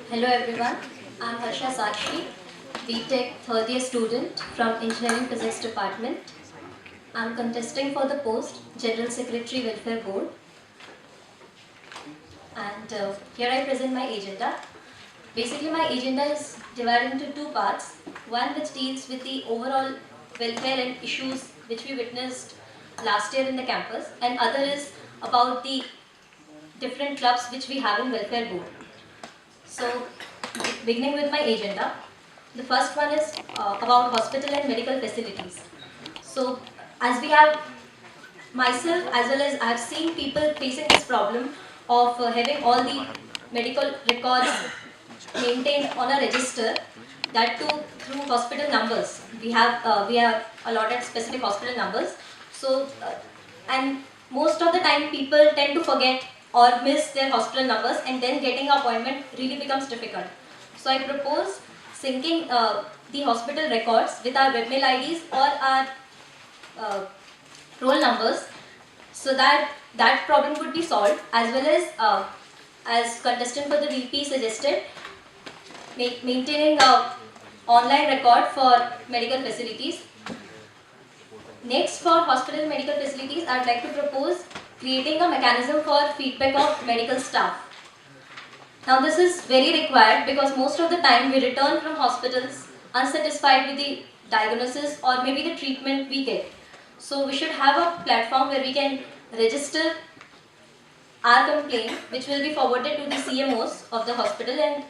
Hello everyone, I'm Harsha Sakshi, BTech third year student from Engineering Physics Department. I'm contesting for the post General Secretary Welfare Board, and here I present my agenda. Basically my agenda is divided into two parts, one which deals with the overall welfare and issues which we witnessed last year in the campus, and other is about the different clubs which we have in Welfare Board. So, beginning with my agenda, the first one is about hospital and medical facilities. So, as we have, myself as well as I have seen people facing this problem of having all the medical records maintained on a register, that too through hospital numbers. We have allotted specific hospital numbers. So, and most of the time people tend to forget or miss their hospital numbers, and then getting an appointment really becomes difficult. So I propose syncing the hospital records with our webmail IDs or our roll numbers, so that that problem could be solved, as well as contestant for the VP suggested, maintaining a online record for medical facilities. Next, for hospital and medical facilities, I would like to propose creating a mechanism for feedback of medical staff. Now this is very required because most of the time we return from hospitals unsatisfied with the diagnosis or maybe the treatment we get. So we should have a platform where we can register our complaint, which will be forwarded to the CMOs of the hospital, and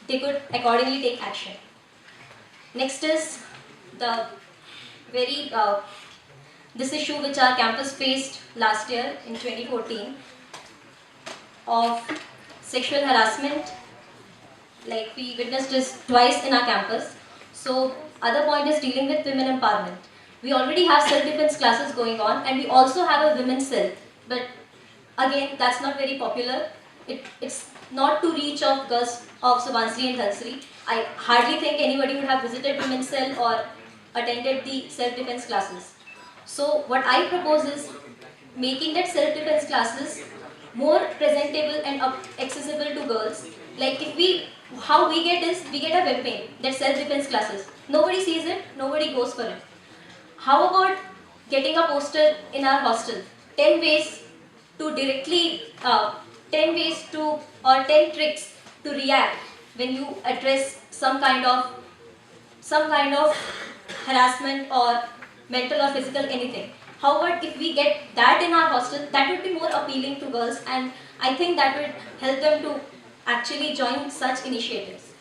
they could accordingly take action. Next is the very this issue which our campus faced last year in 2014 of sexual harassment. Like, we witnessed this twice in our campus. So other point is dealing with women empowerment. We already have self-defense classes going on, and we also have a women's cell, but again that's not very popular. It's not to reach of girls of Subansiri and Dhalsiri. I hardly think anybody would have visited women's cell or attended the self-defense classes. So what I propose is making that self-defense classes more presentable and accessible to girls. Like, how we get is, we get a webpage, that self-defense classes. Nobody sees it, nobody goes for it. How about getting a poster in our hostel? 10 ways to directly, 10 ways to, or 10 tricks to react when you address some kind of harassment or mental or physical anything. How about if we get that in our hostel? That would be more appealing to girls, and I think that would help them to actually join such initiatives.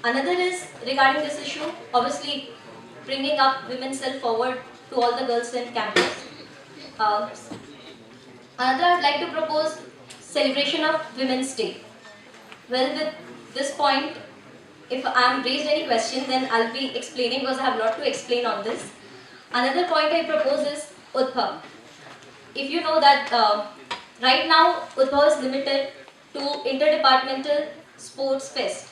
Another is regarding this issue, obviously bringing up women's self forward to all the girls in campus. Another, I'd like to propose celebration of Women's Day. Well, with this point, if I'm raised any question, then I'll be explaining because I have a lot to explain on this. Another point I propose is Udbhav. If you know that right now Udbhav is limited to interdepartmental sports fest.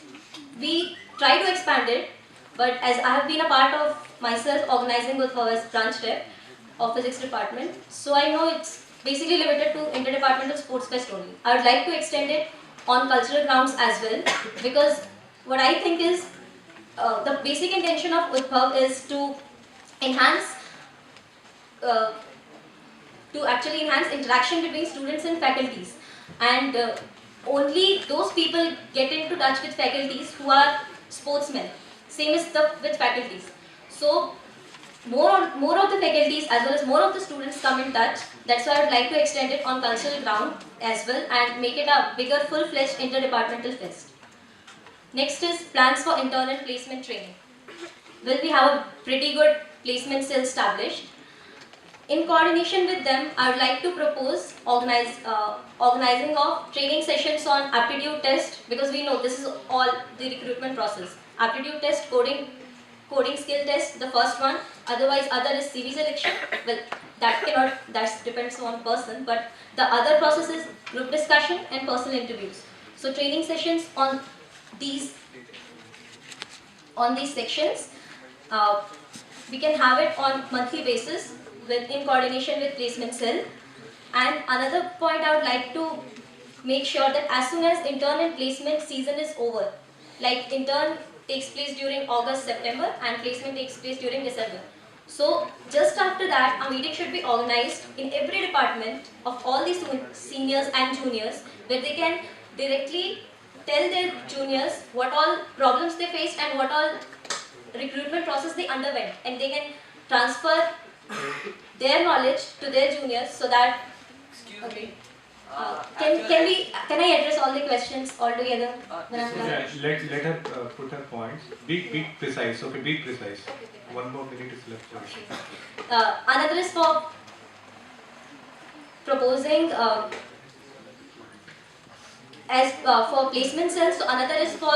We try to expand it, but as I have been a part of myself organizing Udbhav as branch rep of physics department, so I know it's basically limited to interdepartmental sports fest only. I would like to extend it on cultural grounds as well, because what I think is the basic intention of Udbhav is to enhance actually enhance interaction between students and faculties, and only those people get into touch with faculties who are sportsmen. Same is with faculties. So more of the faculties as well as more of the students come in touch. That's why I would like to extend it on cultural ground as well and make it a bigger full-fledged interdepartmental fest. Next is plans for intern and placement training. Well, we have a pretty good placement cell established. In coordination with them, I would like to propose organizing of training sessions on aptitude test, because we know this is all the recruitment process. Aptitude test, coding skill test, the first one. Otherwise, other is CV selection. Well, that depends on person, but the other process is group discussion and personal interviews. So training sessions on these sections. we can have it on monthly basis in coordination with placement cell. And another point I would like to make sure that as soon as intern and placement season is over, like intern takes place during August, September, and placement takes place during December. So just after that, a meeting should be organized in every department of all the seniors and juniors, where they can directly tell their juniors what all problems they faced and what all recruitment process they underwent, and they can transfer their knowledge to their juniors so that. Okay. Can I address all the questions all together? Yeah, let her put her points. Be precise. Okay, be precise. Okay. One more minute is left. Another is for proposing for placement cells. So another is for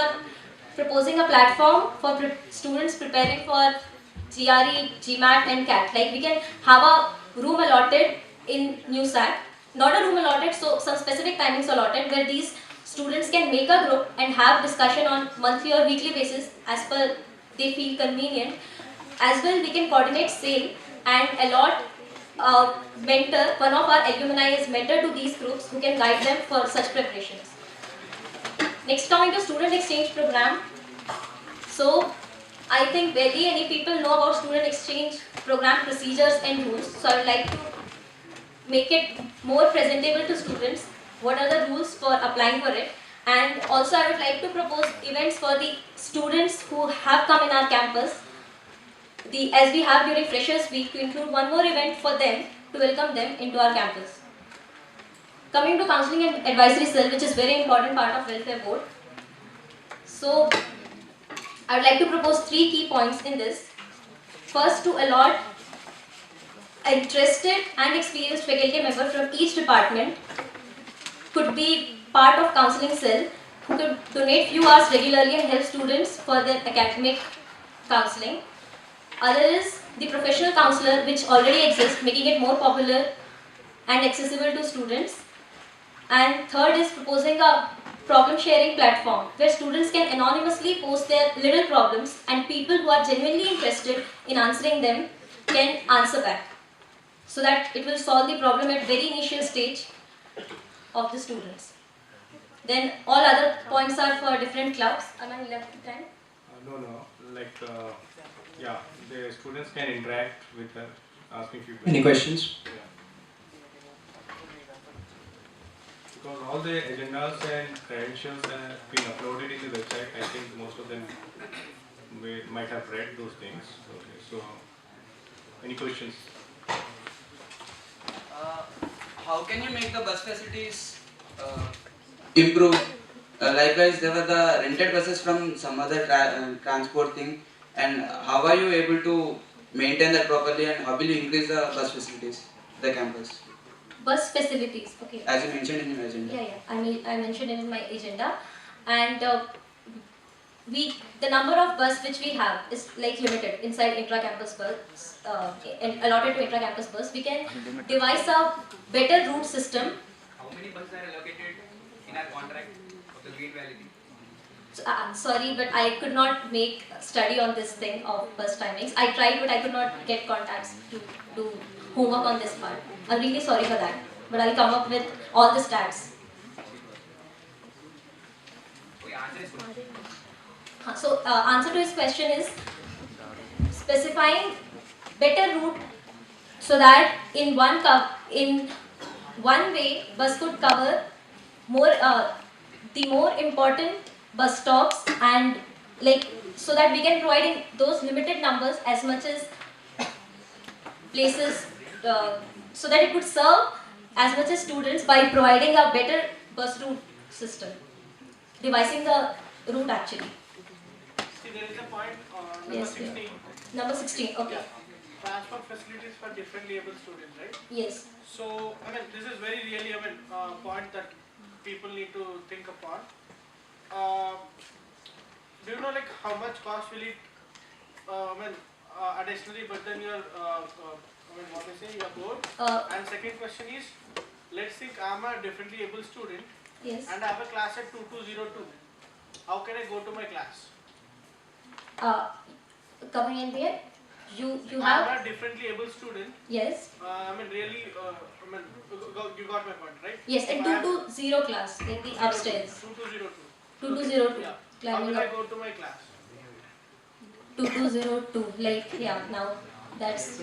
proposing a platform for students preparing for GRE, GMAT and CAT. Like we can have a room allotted in NewSat, not a room allotted, so some specific timings allotted where these students can make a group and have discussion on monthly or weekly basis as per they feel convenient. As well, we can coordinate sale and allot mentor, one of our alumni is mentor to these groups who can guide them for such preparations. Next, coming to student exchange program. So I think barely any people know about student exchange program procedures and rules. So I would like to make it more presentable to students. What are the rules for applying for it? And also I would like to propose events for the students who have come in our campus. As we have during Freshers Week, to include one more event for them to welcome them into our campus. Coming to counseling and advisory cell, which is very important part of welfare board. So I would like to propose 3 key points in this. First, to allot interested and experienced faculty member from each department could be part of counseling cell who could donate few hours regularly and help students for their academic counseling. Other is the professional counselor, which already exists, making it more popular and accessible to students. And third is proposing a problem sharing platform where students can anonymously post their little problems and people who are genuinely interested in answering them can answer back, so that it will solve the problem at very initial stage of the students. Then all other points are for different clubs. Am I left to time? No. Like, yeah, the students can interact with her, asking few questions. Any questions? Yeah. Because all the agendas and credentials have been uploaded in the website, I think most of them might have read those things. Okay, so any questions? How can you make the bus facilities improve? Likewise, there were the rented buses from some other transport thing, and how are you able to maintain that properly, and how will you increase the bus facilities, the campus? Bus facilities, okay. As you mentioned in your agenda. Yeah. I mentioned in my agenda, and the number of bus which we have is like limited inside intra-campus bus, and allotted to intra-campus bus. We can devise a better route system. How many buses are allocated in our contract of the Green Valley? So, I'm sorry, but I could not make a study on this thing of bus timings. I tried, but I could not get contacts to do homework on this part. I'm really sorry for that, but I'll come up with all the stats. Okay, answer is good. So, answer to his question is specifying better route so that in one way bus could cover more the more important bus stops, and like so that we can provide in those limited numbers as much as places so that it could serve as much as students by providing a better bus route system, devising the route actually. See, there is a point number Yes, 16. Number 16, okay. Transport facilities for differently able students, right? Yes. So, this is very really, point that people need to think upon. Do you know, like, how much cost will it, additionally, but then your, what we say, your board? And second question is, let's think I'm a differently able student. Yes. And I have a class at 2202. How can I go to my class? Coming in there? You I am have, a differently able student. yes, Really, you got my point, right? yes, in If I am 220 class in the upstairs. 2202. 2202. Yeah. How Climbing will I up. go to my class? 2202. Like, yeah, now that's.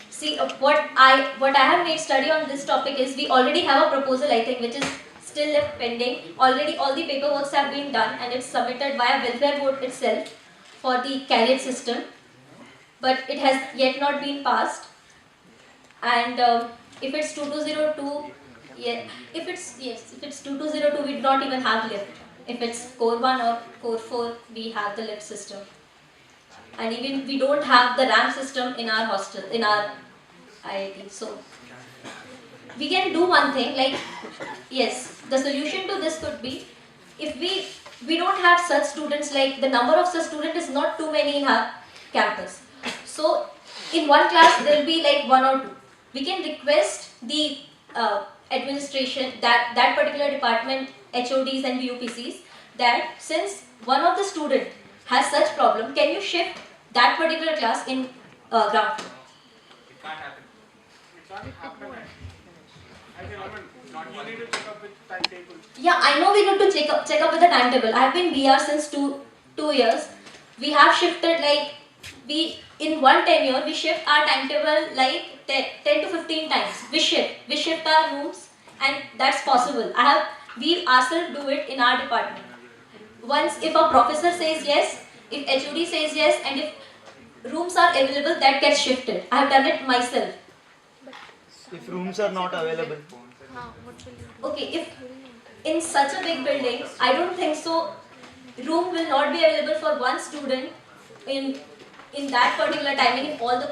See, what I have made study on this topic is we already have a proposal, I think, which is still left pending. Already all the paperwork have been done and it's submitted via welfare board itself for the carrier system, but it has yet not been passed. And if it's 2202, yeah, if it's 2202, we do not even have lift. If it's core 1 or core 4, we have the lift system. And even we don't have the ramp system in our hostel, in our IIT. So we can do one thing, like, yes, the solution to this could be, if we don't have such students, like the number of such students is not too many in our campus. So in one class there will be like 1 or 2. We can request the administration, that particular department, HODs and VUPCs, that since one of the student has such problem, can you shift that particular class in ground floor? It can't happen. It can't happen. You need to check up with timetable. Yeah, I know we need to check up with the timetable. I have been BR since two years. We have shifted, like, we in one tenure we shift our timetable like 10 to 15 times. We shift our rooms, and that's possible. We ourselves do it in our department. Once if a professor says yes, if HOD says yes, and if rooms are available, that gets shifted. I have done it myself. If rooms are not available, Okay, if in such a big building, I don't think so. Room will not be available for one student in that particular timing in all the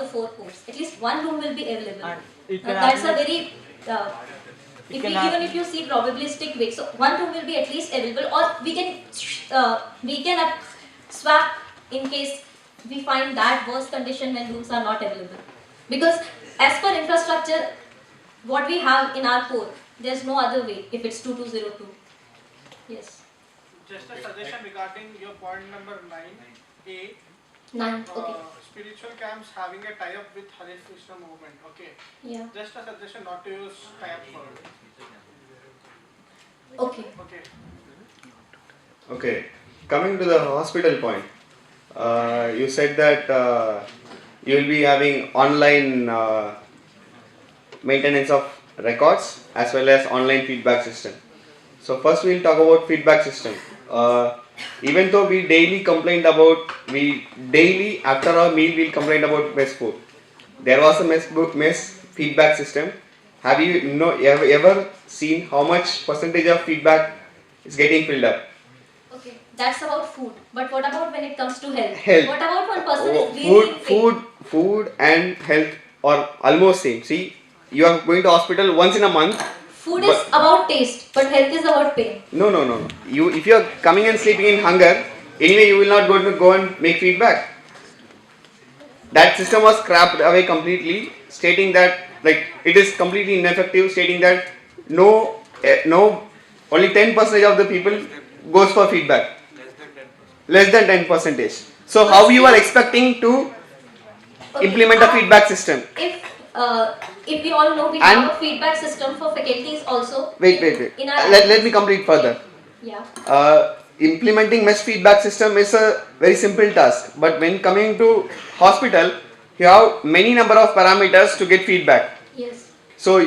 4 cores. At least one room will be available. and it Now, can that's a happen. very Can happen. even if you see probabilistic way, so one room will be at least available, or we can swap in case we find that worst condition when rooms are not available. Because as per infrastructure, what we have in our core, there's no other way if it's 2202. Yes. Just a suggestion regarding your point number 9A. 9. Okay. Spiritual camps having a tie-up with Hare Krishna movement. Okay. Yeah. Just a suggestion not to use tie-up for it. Okay. Okay. Okay, coming to the hospital point, you said that you will be having online maintenance of records as well as online feedback system. So first we will talk about feedback system. Even though we daily after our meal we'll complain about mess food. There was a mess feedback system. Have you ever seen how much percentage of feedback is getting filled up? Okay. That's about food. But what about when it comes to health? Health. What about one person is really in pain? Food and health are almost same. See, you are going to hospital once in a month. Food is about taste, but health is about pain. No. If you are coming and sleeping in hunger, anyway you will not go and make feedback. That system was scrapped away completely, stating that it is completely ineffective, stating that only 10% of the people goes for feedback. Less than 10%. So how you are expecting to Okay. implement a feedback system? If we all know, we And- have a feedback system for faculties also. Wait. In our Let me complete further. Yeah. Implementing mesh feedback system is a very simple task, but when coming to hospital, you have many number of parameters to get feedback. Yes. So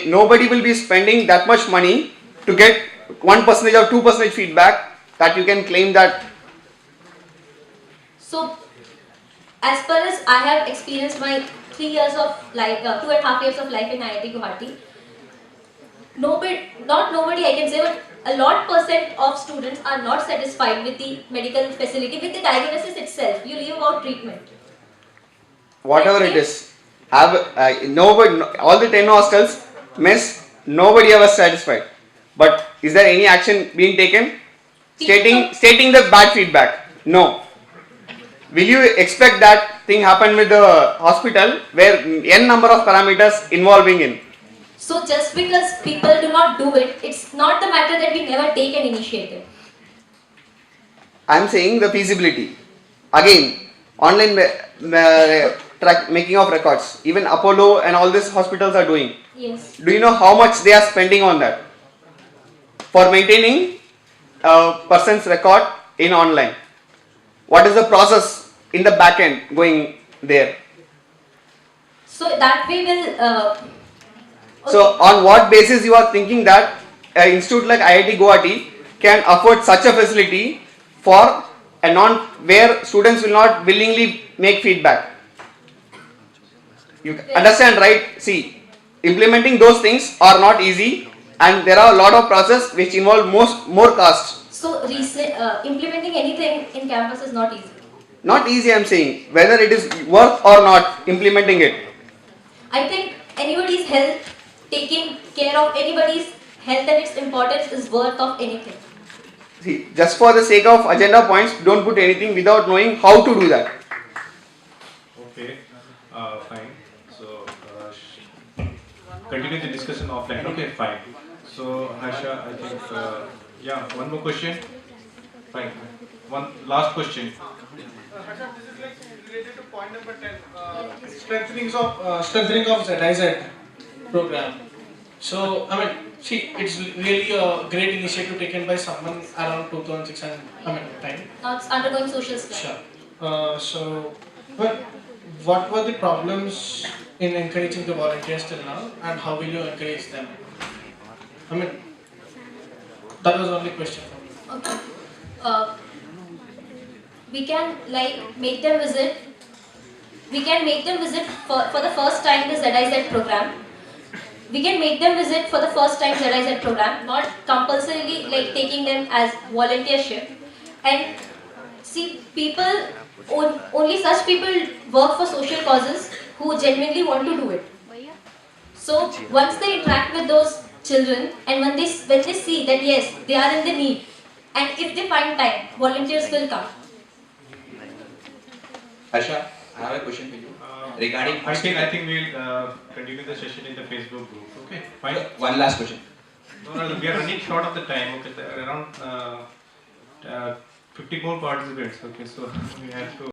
nobody will be spending that much money to get 1% or 2% feedback that you can claim that. So, as far as I have experienced my 3 years of life, 2.5 years of life in IIT Guwahati, not nobody I can say, but a lot % of students are not satisfied with the medical facility, with the diagnosis itself. You leave about treatment. Whatever it is, nobody, all the 10 hostels, nobody ever satisfied. But is there any action being taken? Stating the bad feedback? No. Will you expect that thing happen with the hospital where n number of parameters involving in? So just because people do not do it, it's not the matter that we never take an initiative. I am saying the feasibility. Again, online making of records. Even Apollo and all these hospitals are doing. Yes. Do you know how much they are spending on that for maintaining a person's record in online? What is the process in the back end going there? So that way will. So on what basis you are thinking that an institute like IIT Guwahati can afford such a facility for a where students will not willingly make feedback? You understand, right? See, implementing those things are not easy, and there are a lot of process which involve more cost. So implementing anything in campus is not easy. Not easy, I'm saying, whether it is worth or not implementing it. I think anybody's health, taking care of anybody's health and its importance is worth of anything. See, just for the sake of agenda points, don't put anything without knowing how to do that. Okay, fine. So, continue the discussion offline. Okay, fine. So, Harsha, I think, yeah, one more question. Fine. One last question. Harsha, this is like related to point number 10, strengthening of ZIZ program. So, I mean, see, it's really a great initiative taken by someone around 2006 and time. Now it's undergoing social stress. Sure. So, well, what were the problems in encouraging the volunteers till now, and how will you encourage them? I mean, that was the only question for me. Okay. We can make them visit. We can make them visit for the first time the ZIZ program. We can make them visit for the first time ZIZ program, not compulsorily taking them as volunteership. And see, only such people work for social causes who genuinely want to do it. So once they interact with those children and when they see that yes, they are in the need, and if they find time, volunteers will come. Harsha, I have a question for you. Regarding I think we'll continue the session in the Facebook group. Okay, fine. one last question. No, we are running short of the time. Okay, there are around 50 more participants. Okay, so we have to.